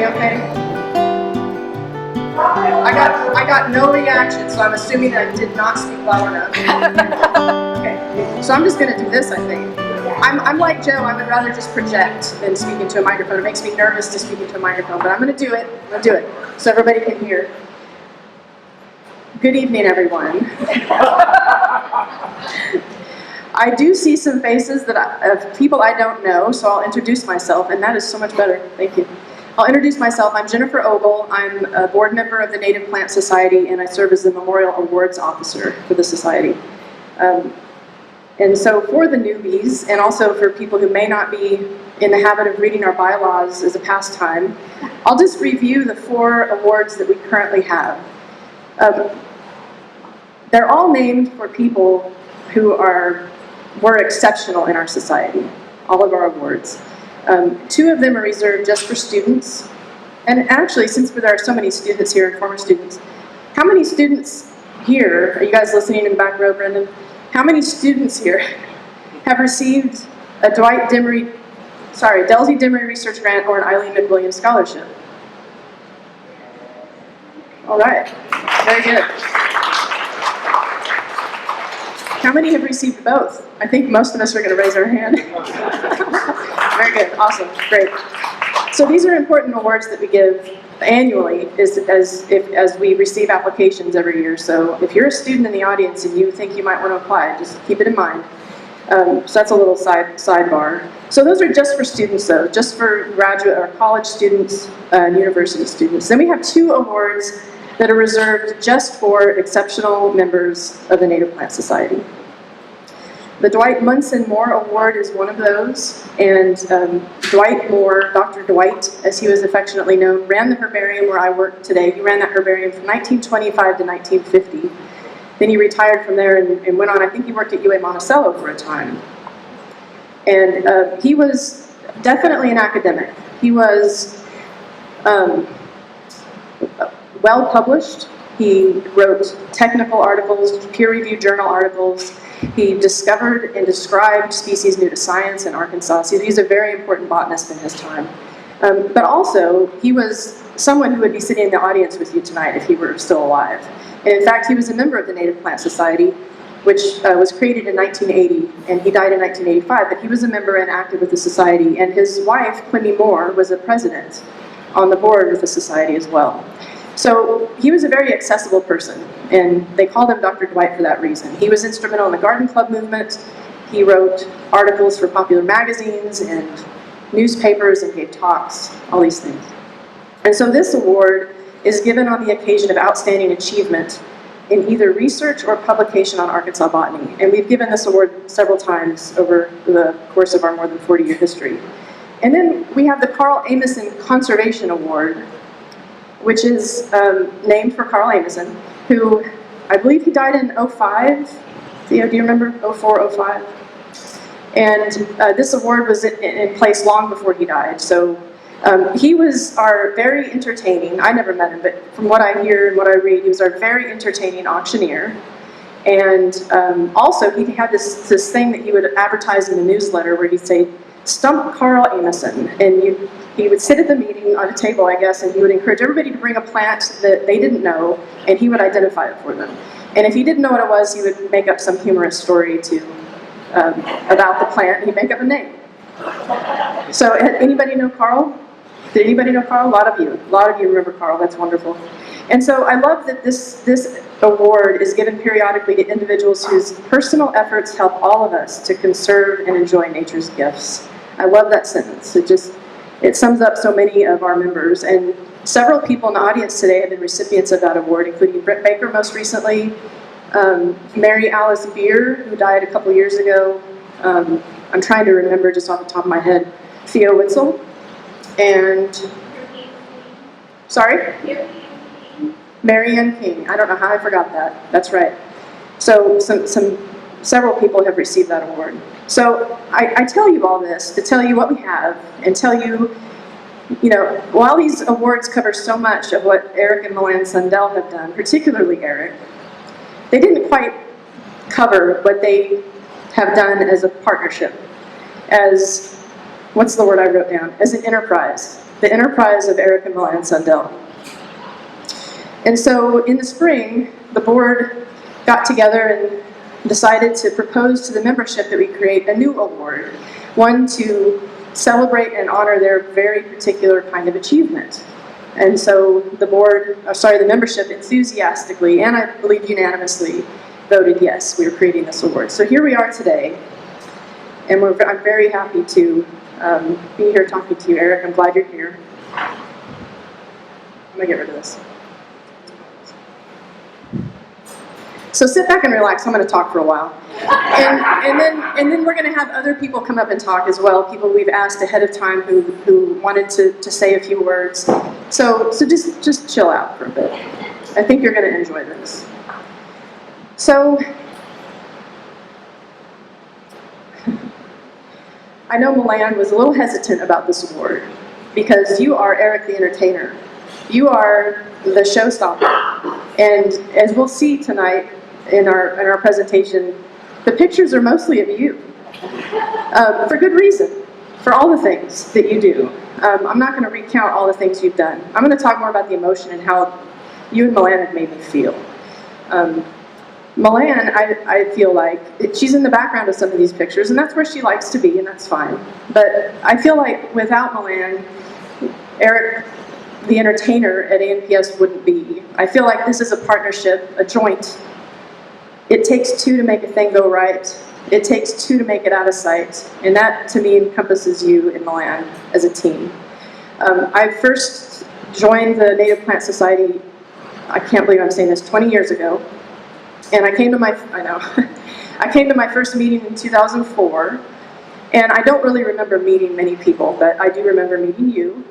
everybody okay? I got no reaction, so I'm assuming I did not speak loud enough. Okay, so I'm just going to do this, I think. I'm like Joe, I would rather just project than speak into a microphone. It makes me nervous to speak into a microphone, but I'm going to do it. I'm going to do it so everybody can hear. Good evening, everyone. I do see some faces of people I don't know, so I'll introduce myself, and that is so much better. Thank you. I'll introduce myself. I'm Jennifer Ogle. I'm a board member of the Native Plant Society, and I serve as the Memorial Awards Officer for the Society. And so for the newbies, and also for people who may not be in the habit of reading our bylaws as a pastime, I'll just review the 4 awards that we currently have. They're all named for people who were exceptional in our society, all of our awards. 2 of them are reserved just for students. And actually, since there are so many students here and former students, how many students here, are you guys listening in the back row, Brendan? How many students here have received a Delsey Demery Research Grant or an Eileen McWilliams Scholarship? All right, very good. How many have received both? I think most of us are going to raise our hand. Very good, awesome, great. So these are important awards that we give annually as we receive applications every year. So if you're a student in the audience and you think you might want to apply, just keep it in mind. So that's a little sidebar. So those are just for students though, just for graduate or college students and university students. Then we have 2 awards that are reserved just for exceptional members of the Native Plant Society. The Dwight Munson Moore Award is one of those, and Dwight Moore, Dr. Dwight, as he was affectionately known, ran the herbarium where I work today. He ran that herbarium from 1925 to 1950. Then he retired from there and went on, I think he worked at UA Monticello for a time. And he was definitely an academic. He was well published. He wrote technical articles, peer-reviewed journal articles. He discovered and described species new to science in Arkansas. So he's a very important botanist in his time. But also, he was someone who would be sitting in the audience with you tonight if he were still alive. And in fact, he was a member of the Native Plant Society, which was created in 1980, and he died in 1985, but he was a member and active with the society. And his wife, Quimby Moore, was a president on the board with the society as well. So he was a very accessible person, and they called him Dr. Dwight for that reason. He was instrumental in the Garden Club movement. He wrote articles for popular magazines and newspapers and gave talks, all these things. And so this award is given on the occasion of outstanding achievement in either research or publication on Arkansas botany. And we've given this award several times over the course of our more than 40-year history. And then we have the Carl Amison Conservation Award, which is named for Carl Amison, who I believe he died in 05. Theo, do you remember 04, 05? And this award was in place long before he died. So he was our very entertaining, I never met him, but from what I hear and what I read, he was our very entertaining auctioneer. And also he had this thing that he would advertise in the newsletter where he'd say, "Stump Carl Amison," and he would sit at the meeting on a table, I guess, and he would encourage everybody to bring a plant that they didn't know, and he would identify it for them. And if he didn't know what it was, he would make up some humorous story about the plant, and he'd make up a name. So anybody know Carl? Did anybody know Carl? A lot of you remember Carl. That's wonderful. And so I love that this award is given periodically to individuals whose personal efforts help all of us to conserve and enjoy nature's gifts. I love that sentence. It sums up so many of our members. And several people in the audience today have been recipients of that award, including Britt Baker most recently, Mary Alice Beer, who died a couple years ago. I'm trying to remember just off the top of my head, Theo Witzel, and, sorry? Mary Ann King. I don't know how I forgot that. That's right. So several people have received that award. So I tell you all this to tell you what we have and tell you, while these awards cover so much of what Eric and Milanne Sundell have done, particularly Eric, they didn't quite cover what they have done as a partnership, as, what's the word I wrote down? As an enterprise. the enterprise of Eric and Milanne Sundell. And so in the spring, the board got together and decided to propose to the membership that we create a new award, one to celebrate and honor their very particular kind of achievement. And so the membership enthusiastically, and I believe unanimously, voted yes, we were creating this award. So here we are today, and I'm very happy to be here talking to you, Eric. I'm glad you're here. I'm gonna get rid of this. So sit back and relax. I'm going to talk for a while, and then we're going to have other people come up and talk as well. People we've asked ahead of time who wanted to say a few words. So just chill out for a bit. I think you're going to enjoy this. So I know Milanne was a little hesitant about this award because you are Eric the Entertainer. You are the showstopper, and as we'll see tonight in our presentation, the pictures are mostly of you, for good reason, for all the things that you do. I'm not going to recount all the things you've done. I'm going to talk more about the emotion and how you and Milanne have made me feel. Milanne, I feel like, she's in the background of some of these pictures, and that's where she likes to be, and that's fine. But I feel like without Milanne, Eric the Entertainer at ANPS wouldn't be. I feel like this is a partnership, a joint. It takes two to make a thing go right. It takes two to make it out of sight. And that, to me, encompasses you and Milanne as a team. I first joined the Native Plant Society, I can't believe I'm saying this, 20 years ago. And I came to my first meeting in 2004. And I don't really remember meeting many people, but I do remember meeting you.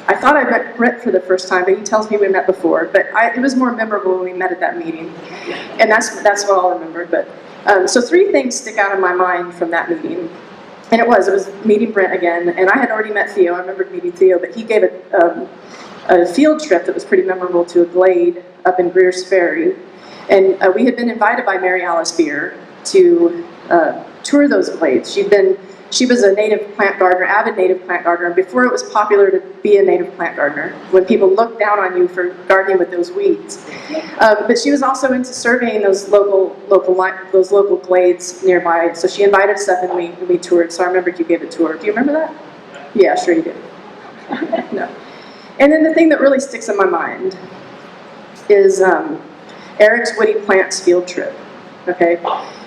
I thought I met Brett for the first time, but he tells me we met before. But it was more memorable when we met at that meeting, and that's what I'll remember. But so 3 things stick out in my mind from that meeting, and it was meeting Brent again. And I had already met Theo. I remembered meeting Theo, but he gave a field trip that was pretty memorable to a glade up in Greer's Ferry, and we had been invited by Mary Alice Beer to tour those glades. She was a native plant gardener, avid native plant gardener, before it was popular to be a native plant gardener, when people looked down on you for gardening with those weeds. But she was also into surveying those local glades nearby, so she invited us up and we toured, so I remembered you gave a tour. Do you remember that? Yeah, sure you did. No. And then the thing that really sticks in my mind is Eric's Woody Plants field trip, okay?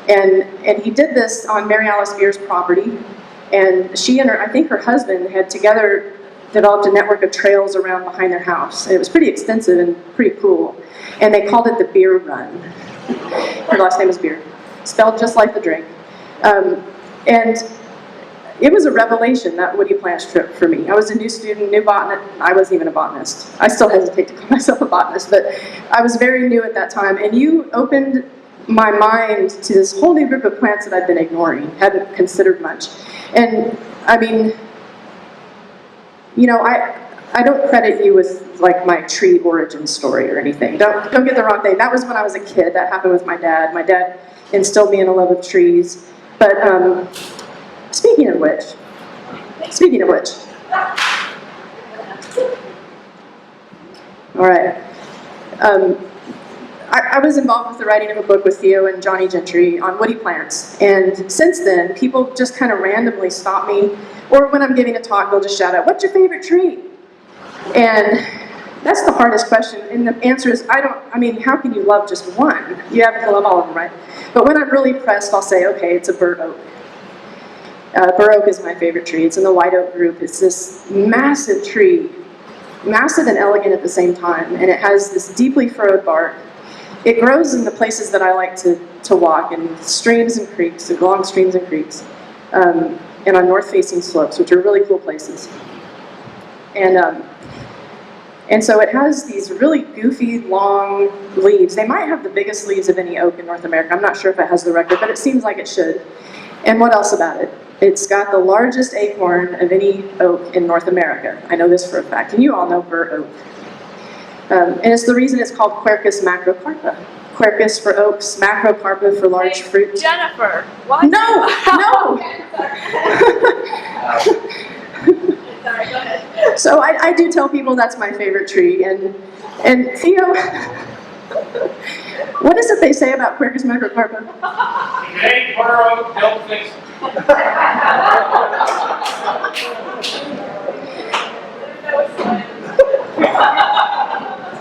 And he did this on Mary Alice Beer's property, and she and I think her husband had together developed a network of trails around behind their house. And it was pretty extensive and pretty cool. And they called it the Beer Run. Her last name is Beer, spelled just like the drink. And it was a revelation, that Woody Plants trip for me. I was a new student, new botanist. I wasn't even a botanist. I still hesitate to call myself a botanist, but I was very new at that time. And you opened my mind to this whole new group of plants that I'd been ignoring, hadn't considered much. And I mean, you know, I don't credit you with like my tree origin story or anything. Don't get the wrong thing. That was when I was a kid. That happened with my dad. My dad instilled me in a love of trees. But speaking of which, all right. I was involved with the writing of a book with Theo and Johnny Gentry on woody plants, and since then, people just kind of randomly stop me, or when I'm giving a talk, they'll just shout out, "What's your favorite tree?" And that's the hardest question, and the answer is, I mean, how can you love just one? You have to love all of them, right? But when I'm really pressed, I'll say, okay, it's a bur oak. Bur oak is my favorite tree. It's in the white oak group. It's this massive tree, massive and elegant at the same time, and it has this deeply furrowed bark. It grows in the places that I like to walk, in streams and creeks, along streams and creeks, and on north-facing slopes, which are really cool places. And so it has these really goofy, long leaves. They might have the biggest leaves of any oak in North America. I'm not sure if it has the record, but it seems like it should. And what else about it? It's got the largest acorn of any oak in North America. I know this for a fact, and you all know bur oak. And it's the reason it's called Quercus macrocarpa. Quercus for oaks, macrocarpa for large fruit. Jennifer, what? No, no! Sorry, go ahead. So I do tell people that's my favorite tree. And Theo, what is it they say about Quercus macrocarpa? If it ain't burrow, don't fix it.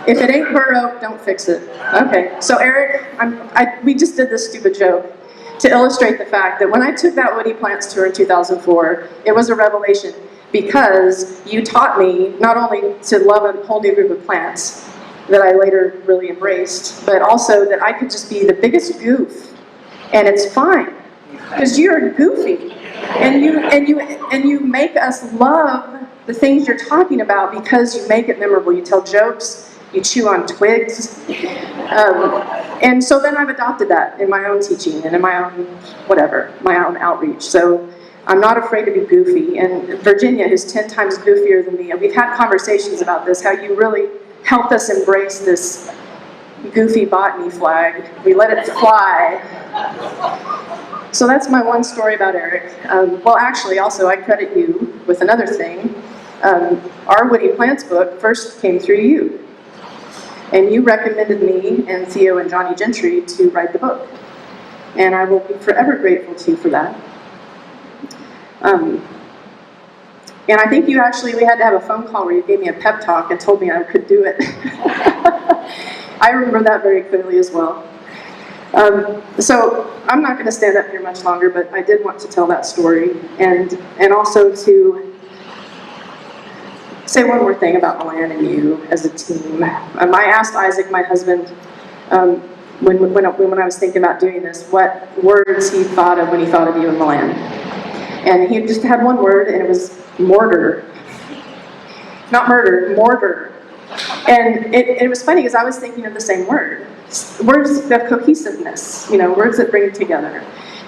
If it ain't burrow, don't fix it. Okay, so Eric, we just did this stupid joke to illustrate the fact that when I took that Woody Plants tour in 2004, it was a revelation because you taught me not only to love a whole new group of plants that I later really embraced, but also that I could just be the biggest goof, and it's fine because you're goofy, and you make us love the things you're talking about because you make it memorable. You tell jokes. You chew on twigs. And so then I've adopted that in my own teaching and in my own whatever, my own outreach. So I'm not afraid to be goofy. And Virginia, who's 10 times goofier than me, and we've had conversations about this, how you really helped us embrace this goofy botany flag. We let it fly. So that's my one story about Eric. Well, actually, also, I credit you with another thing. Our Woody Plants book first came through you. And you recommended me and Theo and Johnny Gentry to write the book. And I will be forever grateful to you for that. And I think we had to have a phone call where you gave me a pep talk and told me I could do it. I remember that very clearly as well. So I'm not going to stand up here much longer, but I did want to tell that story and also to say one more thing about Milanne and you as a team. I asked Isaac, my husband, when I was thinking about doing this, what words he thought of when he thought of you and Milanne. And he just had one word, and it was mortar. Not murder, mortar. And it was funny because I was thinking of the same word. Words of cohesiveness, words that bring it together.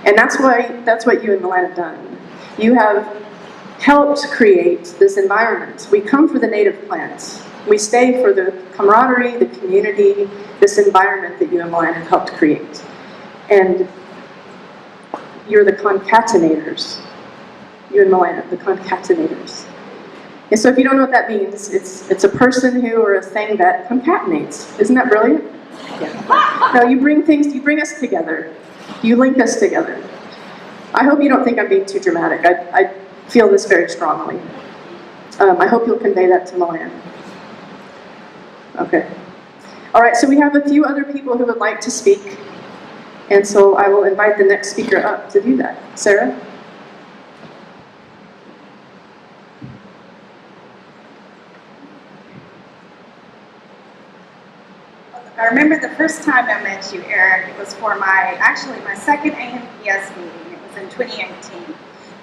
And that's what you and Milanne have done. You have helped create this environment. We come for the native plants. We stay for the camaraderie, the community, this environment that you and Milanne have helped create. And you're the concatenators. You and Milanne, the concatenators. And so if you don't know what that means, it's a person who or a thing that concatenates. Isn't that brilliant? Yeah. No, you bring us together. You link us together. I hope you don't think I'm being too dramatic. I feel this very strongly. I hope you'll convey that to Milanne. Okay. All right, so we have a few other people who would like to speak, and so I will invite the next speaker up to do that. Sarah? I remember the first time I met you, Eric, it was for my second AMPS meeting. It was in 2018.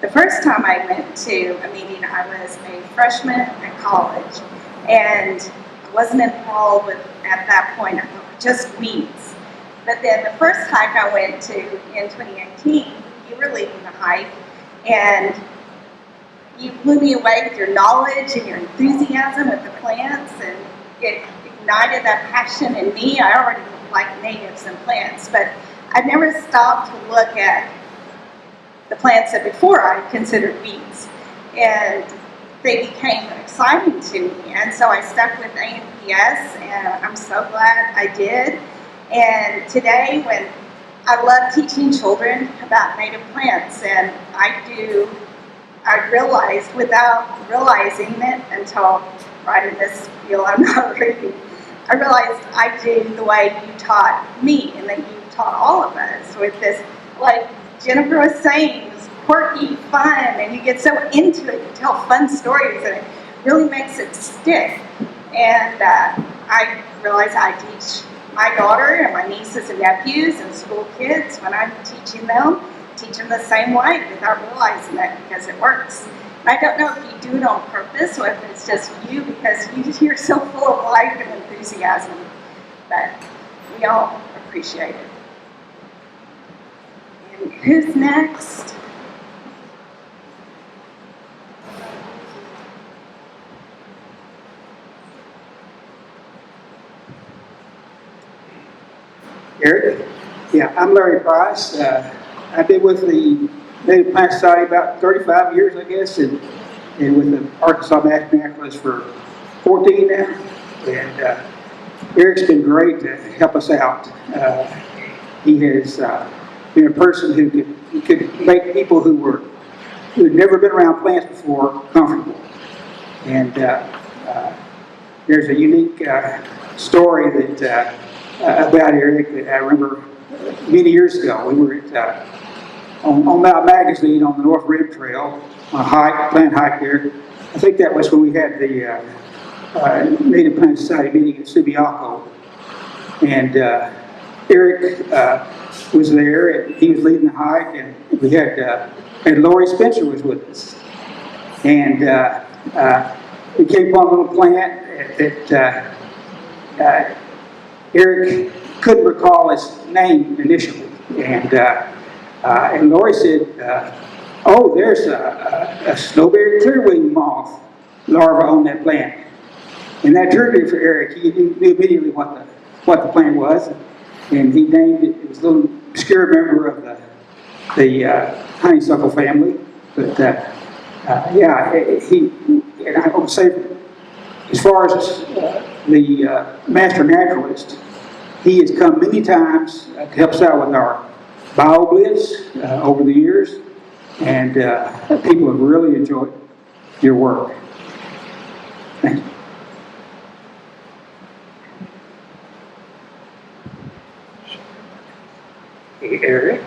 The first time I went to a meeting, I was a freshman at college, and I wasn't involved with, at that point, just weeds. But then the first hike I went to in 2018, you were leading the hike, and you blew me away with your knowledge and your enthusiasm with the plants, and it ignited that passion in me. I already like natives and plants, but I'd never stopped to look at the plants that before I considered weeds, and they became exciting to me, and so I stuck with AMPS, and I'm so glad I did. And today, when I love teaching children about native plants, and I realized without realizing it until right in this field I'm not reading, I realized I do the way you taught me and that you taught all of us with this, like Jennifer was saying, it's quirky, fun, and you get so into it, you tell fun stories, and it really makes it stick. And I realize I teach my daughter and my nieces and nephews and school kids, when I'm teaching them, teach them the same way without realizing it, because it works. And I don't know if you do it on purpose or if it's just you, because you're so full of life and enthusiasm, but we all appreciate it. And who's next? Eric? Yeah, I'm Larry Price. I've been with the Native Plant Society about 35 years, I guess, and and with the Arkansas National Naturalist for 14 now. And Eric's been great to help us out. He has been a person who could make people who had never been around plants before comfortable. And there's a unique story that about Eric that I remember many years ago. We were at on Mount Magazine on the North Rim Trail on a plant hike there. I think that was when we had the Native Plant Society meeting at Subiaco. And Eric was there, and he was leading the hike, and we had and Lori Spencer was with us. And we came upon a little plant that Eric couldn't recall its name initially. And Lori said, oh, there's a snowberry clearwing moth larva on that plant. And that triggered it for Eric. He knew immediately what the plant was, and he named it. It was a little obscure member of the honeysuckle family. But yeah, and I would say, as far as the master naturalist, he has come many times to help us out with our BioBlitz over the years, and people have really enjoyed your work. Thank you. Hey, Eric.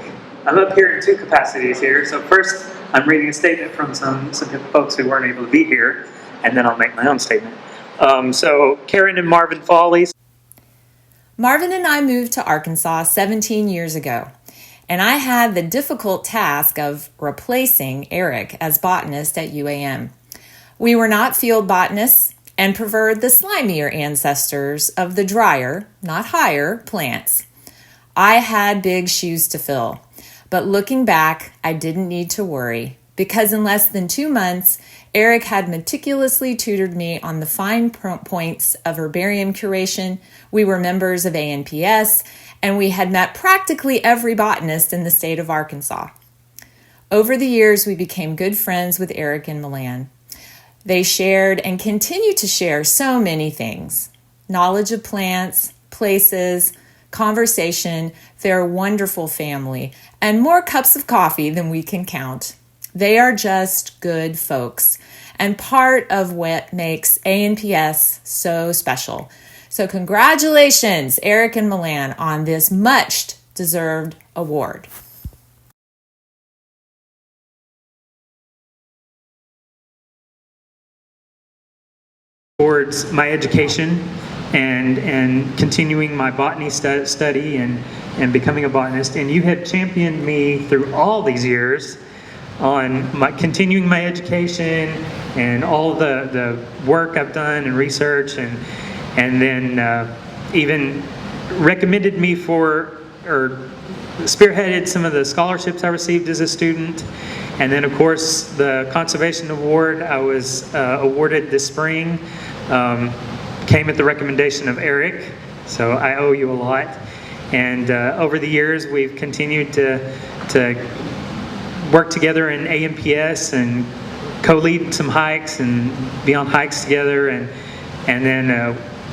I'm up here in two capacities here. So first, I'm reading a statement from some folks who weren't able to be here, and then I'll make my own statement. So Karen and Marvin Follies. Marvin and I moved to Arkansas 17 years ago, and I had the difficult task of replacing Eric as botanist at UAM. We were not field botanists and preferred the slimier ancestors of the drier, not higher, plants. I had big shoes to fill, but looking back, I didn't need to worry, because in less than 2 months, Eric had meticulously tutored me on the fine points of herbarium curation. We were members of ANPS, and we had met practically every botanist in the state of Arkansas. Over the years, we became good friends with Eric and Milanne. They shared and continue to share so many things: knowledge of plants, places, conversation. They're a wonderful family, and more cups of coffee than we can count. They are just good folks, and part of what makes ANPS so special. So congratulations, Eric and Milanne, on this much-deserved award. Towards my education and continuing my botany study and becoming a botanist. And you have championed me through all these years on continuing my education and all the work I've done and research, and then even recommended me for, or spearheaded some of the scholarships I received as a student. And then, of course, the Conservation Award I was awarded this spring came at the recommendation of Eric, so I owe you a lot. And over the years, we've continued to work together in ANPS and co-lead some hikes and be on hikes together. And then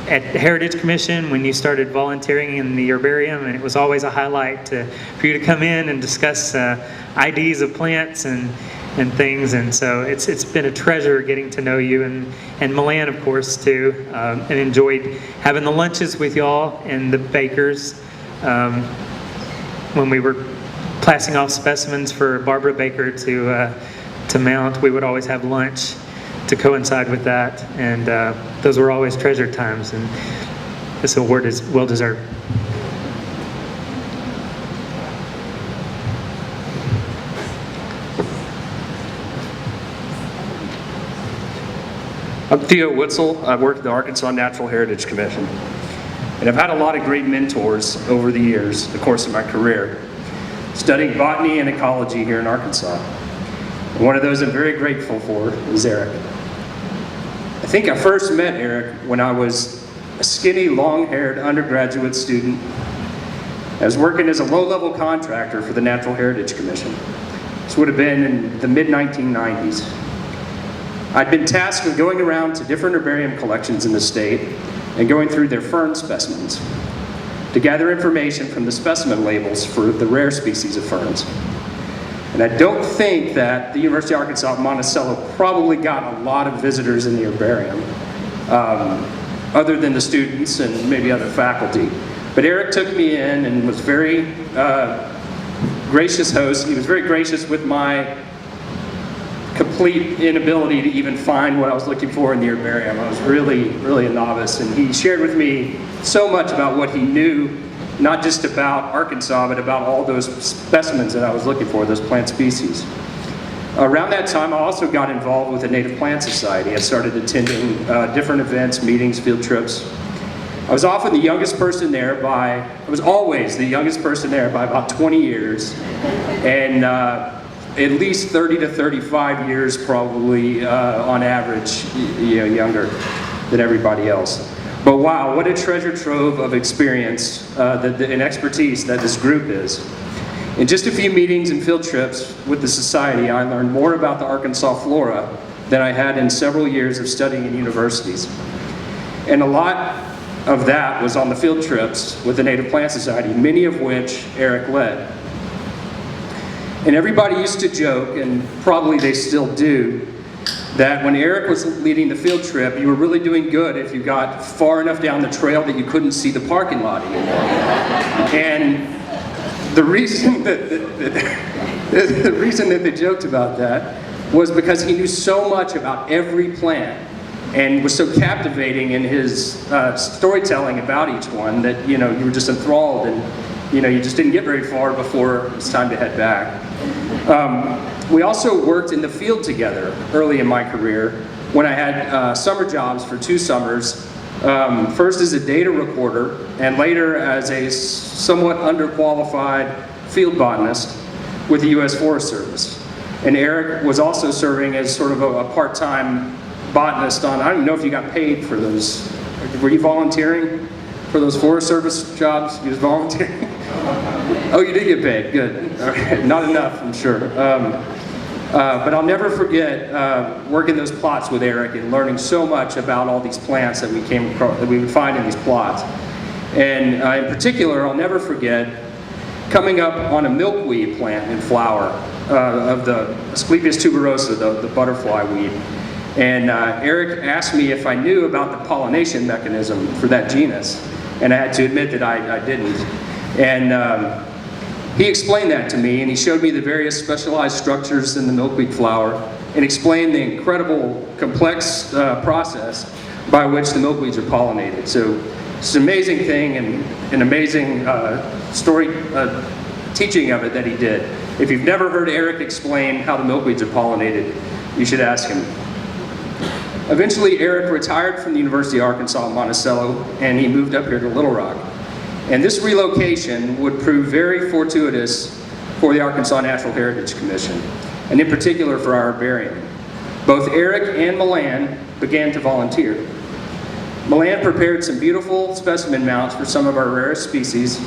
at the Heritage Commission, when you started volunteering in the herbarium, and it was always a highlight for you to come in and discuss IDs of plants and things. And so it's been a treasure getting to know you, and Milanne, of course, too, and enjoyed having the lunches with y'all and the bakers when we were passing off specimens for Barbara Baker to mount. We would always have lunch to coincide with that, and those were always treasured times, and this award is well deserved. I'm Theo Witzel. I work at the Arkansas Natural Heritage Commission. And I've had a lot of great mentors over the years, the course of my career, studying botany and ecology here in Arkansas. And one of those I'm very grateful for is Eric. I think I first met Eric when I was a skinny, long-haired undergraduate student. I was working as a low-level contractor for the Natural Heritage Commission. This would have been in the mid-1990s. I'd been tasked with going around to different herbarium collections in the state and going through their fern specimens to gather information from the specimen labels for the rare species of ferns. And I don't think that the University of Arkansas at Monticello probably got a lot of visitors in the herbarium, other than the students and maybe other faculty. But Eric took me in and was very gracious host. He was very gracious with my complete inability to even find what I was looking for in the herbarium. I was really, really a novice, and he shared with me so much about what he knew, not just about Arkansas, but about all those specimens that I was looking for, those plant species. Around that time, I also got involved with the Native Plant Society. I started attending different events, meetings, field trips. I was often the youngest person there I was always the youngest person there by about 20 years, and at least 30 to 35 years probably on average, younger than everybody else. But wow, what a treasure trove of experience and expertise that this group is. In just a few meetings and field trips with the society, I learned more about the Arkansas flora than I had in several years of studying in universities. And a lot of that was on the field trips with the Native Plant Society, many of which Eric led. And everybody used to joke, and probably they still do, that when Eric was leading the field trip, you were really doing good if you got far enough down the trail that you couldn't see the parking lot anymore. And the reason that they joked about that was because he knew so much about every plant and was so captivating in his storytelling about each one that you were just enthralled, and you just didn't get very far before it was time to head back. We also worked in the field together early in my career when I had summer jobs for 2 summers, first as a data recorder and later as a somewhat underqualified field botanist with the U.S. Forest Service. And Eric was also serving as sort of a part-time botanist on, I don't know if you got paid for those. Were you volunteering for those Forest Service jobs? You was volunteering? Oh, you did get paid, good. All right. Not enough, I'm sure. But I'll never forget working those plots with Eric and learning so much about all these plants that we came across, that we would find in these plots. And in particular, I'll never forget coming up on a milkweed plant in flower of the Asclepias tuberosa, the butterfly weed. And Eric asked me if I knew about the pollination mechanism for that genus, and I had to admit that I didn't. And he explained that to me, and he showed me the various specialized structures in the milkweed flower and explained the incredible, complex process by which the milkweeds are pollinated. So it's an amazing thing and an amazing story teaching of it that he did. If you've never heard Eric explain how the milkweeds are pollinated, you should ask him. Eventually, Eric retired from the University of Arkansas at Monticello, and he moved up here to Little Rock. And this relocation would prove very fortuitous for the Arkansas Natural Heritage Commission, and in particular for our herbarium. Both Eric and Milanne began to volunteer. Milanne prepared some beautiful specimen mounts for some of our rarest species,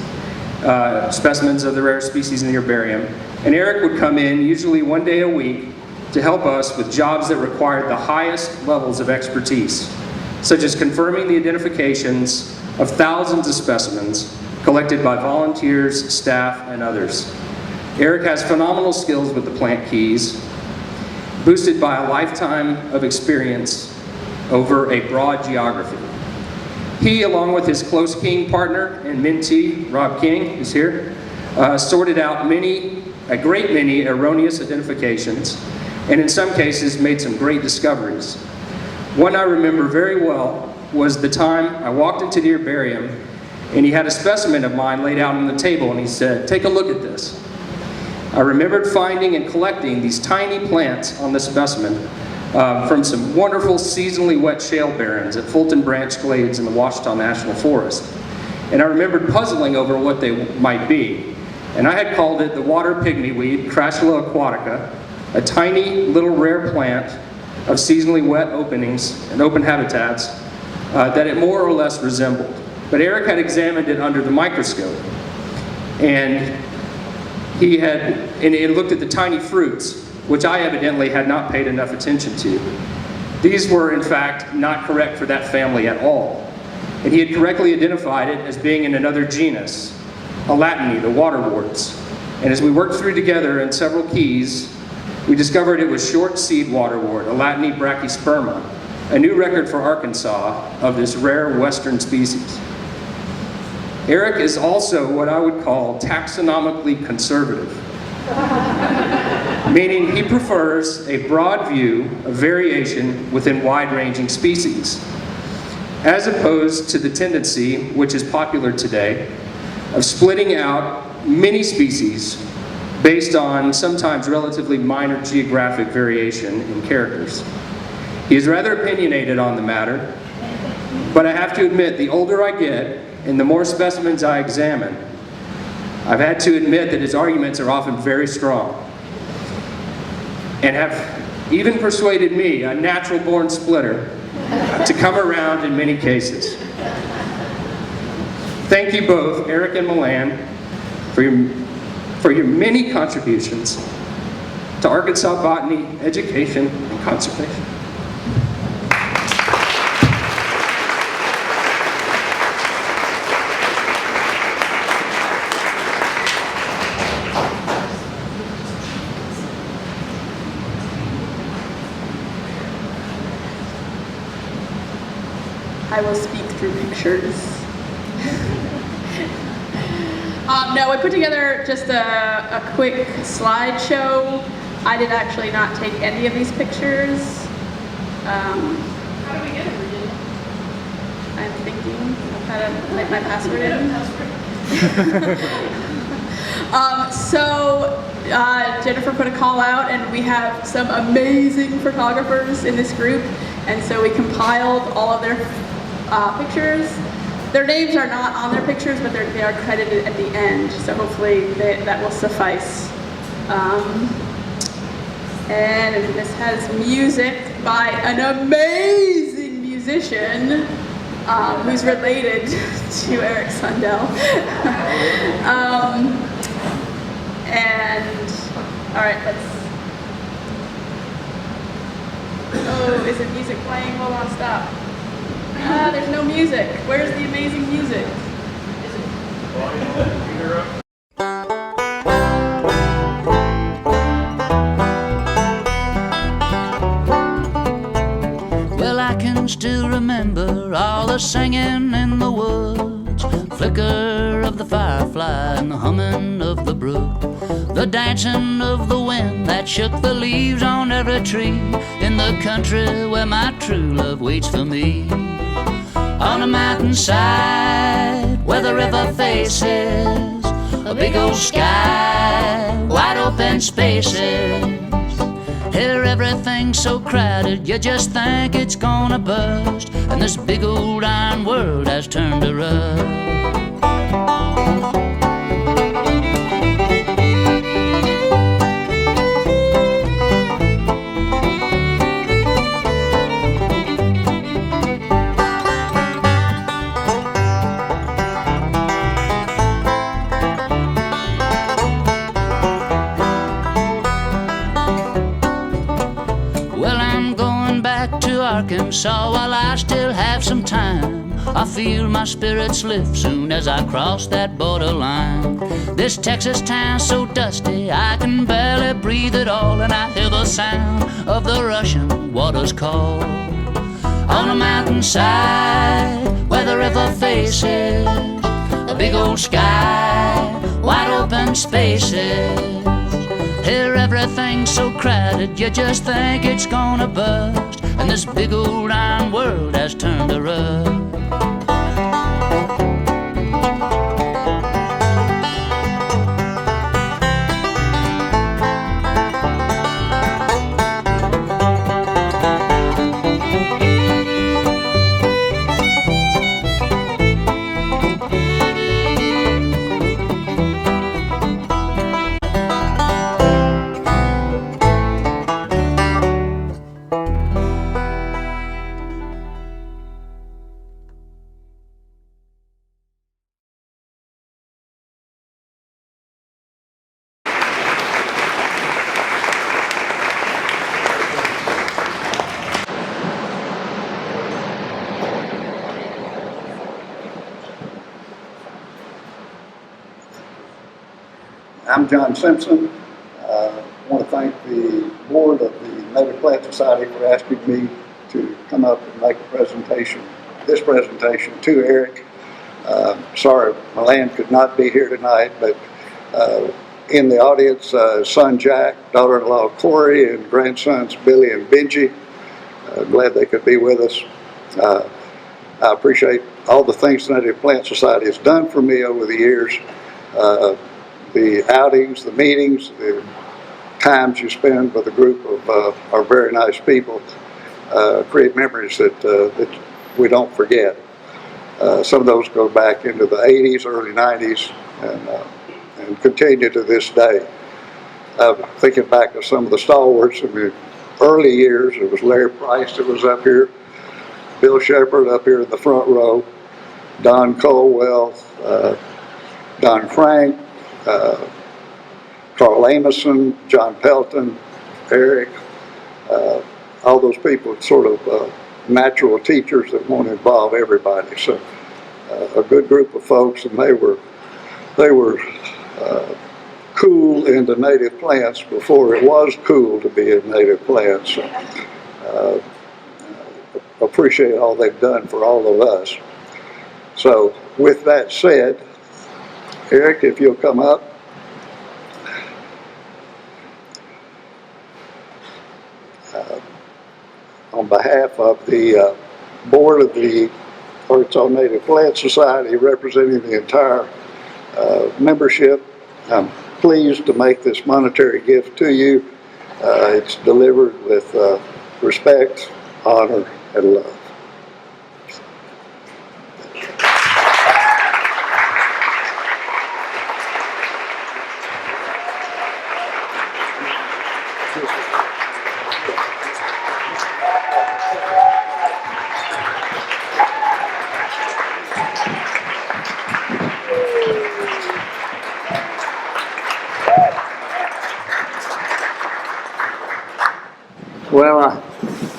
specimens of the rarest species in the herbarium, and Eric would come in usually 1 day a week to help us with jobs that required the highest levels of expertise, such as confirming the identifications of thousands of specimens collected by volunteers, staff, and others. Eric has phenomenal skills with the plant keys, boosted by a lifetime of experience over a broad geography. He, along with his close King partner and mentee, Rob King, who's here, sorted out a great many erroneous identifications, and in some cases made some great discoveries. One I remember very well was the time I walked into the herbarium and he had a specimen of mine laid out on the table and he said, "Take a look at this." I remembered finding and collecting these tiny plants on the specimen from some wonderful seasonally wet shale barrens at Fulton Branch Glades in the Ouachita National Forest. And I remembered puzzling over what they might be. And I had called it the water pygmy weed, Crassula aquatica, a tiny little rare plant of seasonally wet openings and open habitats that it more or less resembled. But Eric had examined it under the microscope, and he looked at the tiny fruits, which I evidently had not paid enough attention to. These were, in fact, not correct for that family at all, and he had correctly identified it as being in another genus, Alatany, the waterworts. And as we worked through together in several keys, we discovered it was short-seed waterwort, Alatany brachysperma, a new record for Arkansas of this rare western species. Eric is also what I would call taxonomically conservative, meaning he prefers a broad view of variation within wide-ranging species, as opposed to the tendency, which is popular today, of splitting out many species based on sometimes relatively minor geographic variation in characters. He is rather opinionated on the matter, but I have to admit, the older I get and the more specimens I examine, I've had to admit that his arguments are often very strong and have even persuaded me, a natural-born splitter, to come around in many cases. Thank you both, Eric and Milanne, for your many contributions to Arkansas botany, education, and conservation. I will speak through pictures. No, we put together just a quick slideshow. I did actually not take any of these pictures. How do we get it, Virginia? I'm thinking of how to type my password in. Jennifer put a call out, and we have some amazing photographers in this group, and so we compiled all of their pictures. Their names are not on their pictures, but they are credited at the end, so hopefully that will suffice. And this has music by an amazing musician who's related to Eric Sundell. All right, oh, is it music playing? Hold on, stop. There's no music. Where's the amazing music? Well, I can still remember all the singing in the woods, flicker of the firefly and the humming of the brook, the dancing of the wind that shook the leaves on every tree in the country where my true love waits for me. On a mountainside where the river faces a big old sky, wide open spaces. Here everything's so crowded, you just think it's gonna burst, and this big old iron world has turned to rust. Arkansas, while I still have some time, I feel my spirits lift soon as I cross that borderline. This Texas town's so dusty I can barely breathe at all, and I hear the sound of the rushing waters call. On a mountainside where the river faces a big old sky, wide open spaces. Here everything's so crowded, you just think it's gonna burst, and this big old iron world has turned to rust. I'm John Simpson. I want to thank the board of the Native Plant Society for asking me to come up and make this presentation to Eric. Sorry, Milanne could not be here tonight, but in the audience, son Jack, daughter-in-law Corey, and grandsons Billy and Benji. Glad they could be with us. I appreciate all the things the Native Plant Society has done for me over the years. The outings, the meetings, the times you spend with a group of our very nice people create memories that we don't forget. Some of those go back into the 80s, early 90s, and continue to this day. Thinking back to some of the stalwarts in the early years, it was Larry Price that was up here, Bill Shepard up here in the front row, Don Colwell, Don Frank, Carl Amison, John Pelton, Eric, all those people, sort of natural teachers that want to involve everybody. So a good group of folks, and they were cool into native plants before it was cool to be in native plants. Appreciate all they've done for all of us. So with that said, Eric, if you'll come up. On behalf of the board of the Arkansas Native Plant Society, representing the entire membership, I'm pleased to make this monetary gift to you. It's delivered with respect, honor, and love. Well,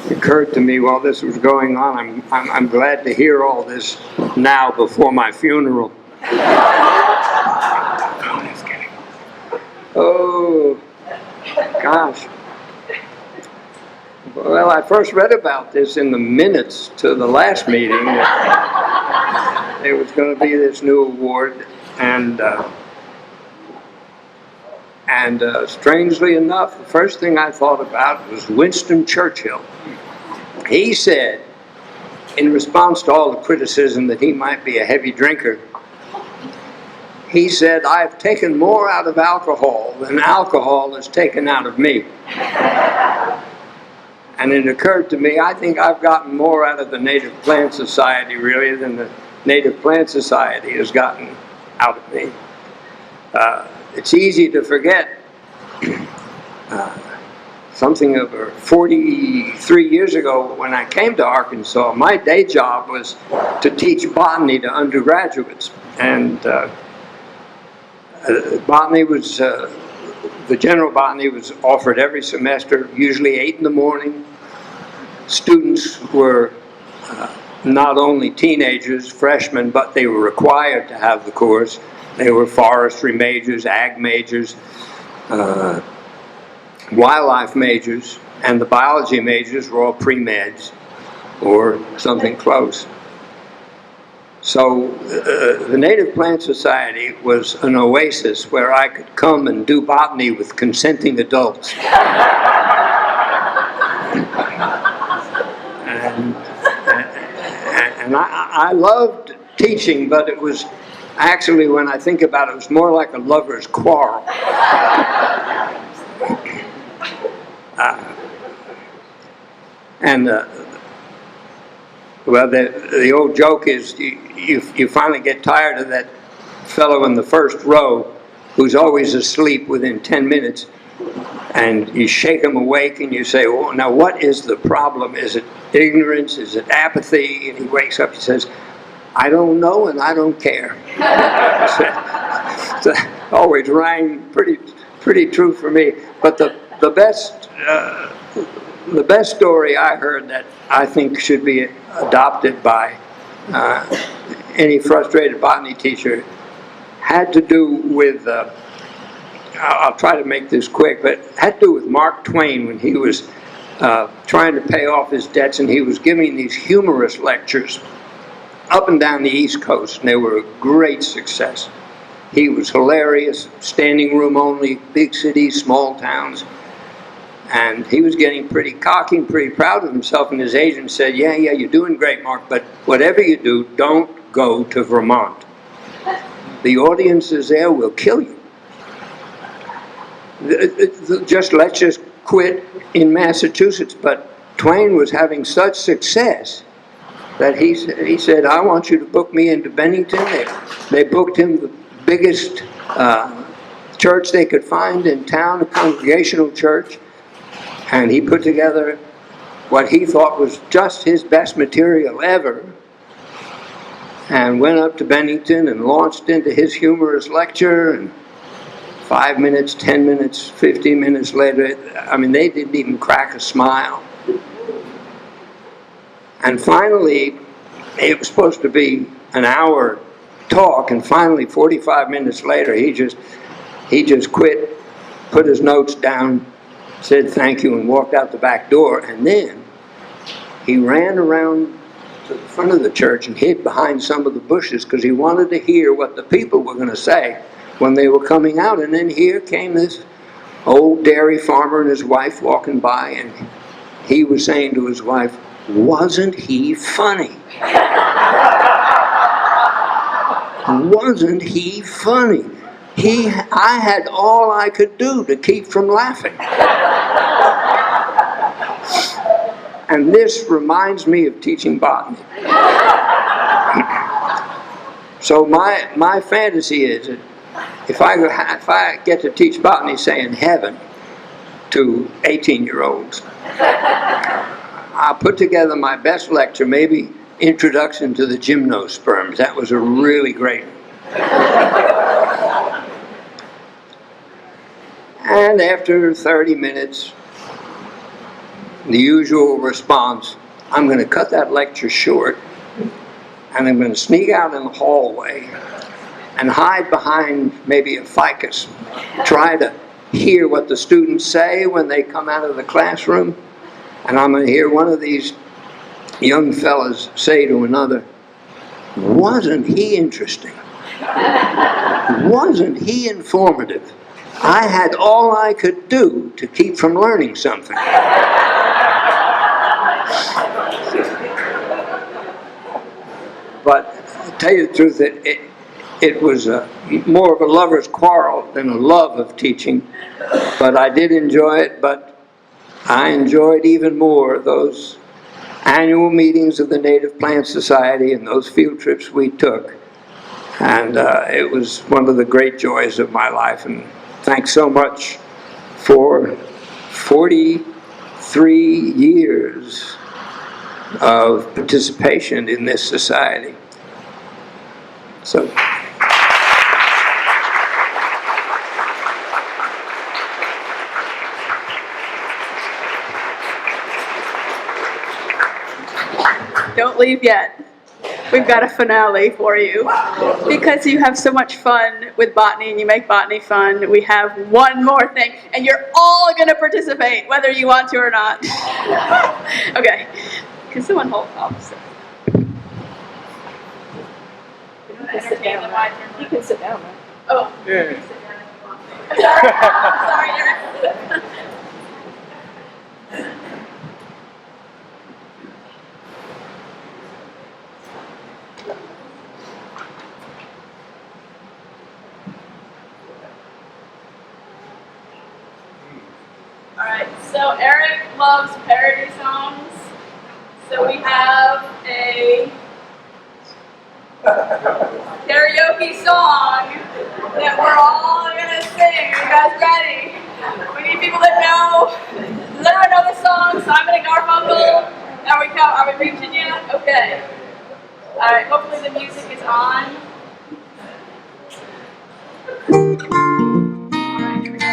it occurred to me while this was going on, I'm glad to hear all this now before my funeral. Oh, gosh. Well, I first read about this in the minutes to the last meeting, that there was going to be this new award, and strangely enough, the first thing I thought about was Winston Churchill. He said, in response to all the criticism that he might be a heavy drinker, he said, "I've taken more out of alcohol than alcohol has taken out of me." And it occurred to me, I think I've gotten more out of the Native Plant Society, really, than the Native Plant Society has gotten out of me. It's easy to forget something over 43 years ago when I came to Arkansas. My day job was to teach botany to undergraduates, and botany was, the general botany was offered every semester, usually 8 in the morning. Students were not only teenagers, freshmen, but they were required to have the course. They were forestry majors, ag majors, wildlife majors, and the biology majors were all pre-meds or something close. So the Native Plant Society was an oasis where I could come and do botany with consenting adults. And I loved teaching, but it was actually, when I think about it, it was more like a lover's quarrel. Well, the old joke is you finally get tired of that fellow in the first row who's always asleep within 10 minutes, and you shake him awake and you say, "Well, now what is the problem? Is it ignorance? Is it apathy?" And he wakes up and says, "I don't know and I don't care." So always rang pretty true for me. But the best story I heard that I think should be adopted by any frustrated botany teacher had to do with I'll try to make this quick, but it had to do with Mark Twain when he was trying to pay off his debts, and he was giving these humorous lectures up and down the East Coast, and they were a great success. He was hilarious, standing room only, big cities, small towns. And he was getting pretty cocky and pretty proud of himself, and his agent said, yeah, you're doing great, Mark, but whatever you do, don't go to Vermont. The audiences there will kill you. Let's just quit in Massachusetts. But Twain was having such success that he said, I want you to book me into Bennington. They booked him the biggest church they could find in town, a congregational church. And he put together what he thought was just his best material ever, and went up to Bennington and launched into his humorous lecture. And 5 minutes, 10 minutes, 15 minutes later, I mean, they didn't even crack a smile. And finally, it was supposed to be an hour talk, and finally, 45 minutes later, he just quit, put his notes down, said thank you, and walked out the back door. And then he ran around to the front of the church and hid behind some of the bushes because he wanted to hear what the people were going to say when they were coming out. And then here came this old dairy farmer and his wife walking by, and he was saying to his wife, wasn't he funny? Wasn't he funny? I had all I could do to keep from laughing. And this reminds me of teaching botany. So my fantasy is that if I get to teach botany, say in heaven, to 18-year-olds, I'll put together my best lecture, maybe Introduction to the Gymnosperms. That was a really great one. And after 30 minutes, the usual response, I'm going to cut that lecture short, and I'm going to sneak out in the hallway and hide behind maybe a ficus, try to hear what the students say when they come out of the classroom, and I'm going to hear one of these young fellas say to another, wasn't he interesting? Wasn't he informative? I had all I could do to keep from learning something. But to tell you the truth, it was more of a lover's quarrel than a love of teaching. But I did enjoy it, but I enjoyed even more those annual meetings of the Native Plant Society and those field trips we took. And it was one of the great joys of my life. And thanks so much for 43 years of participation in this society. So. Don't leave yet. We've got a finale for you. Because you have so much fun with botany and you make botany fun, we have one more thing, and you're all going to participate, whether you want to or not. Okay. Can someone hold up? You can sit down. Right? You can sit down. Right? Oh. Yeah. Sorry, Eric. Alright, so Eric loves parody songs. So we have a karaoke song that we're all gonna sing. Are you guys ready? We need people that know. Does everyone know this song? Simon and Garfunkel? Are we reaching yet? Okay. Alright, hopefully the music is on. Alright, here we go.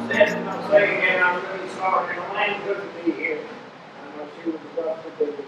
Said, and I'll say again, I'm really sorry. Milanne couldn't be here. I know she was about to do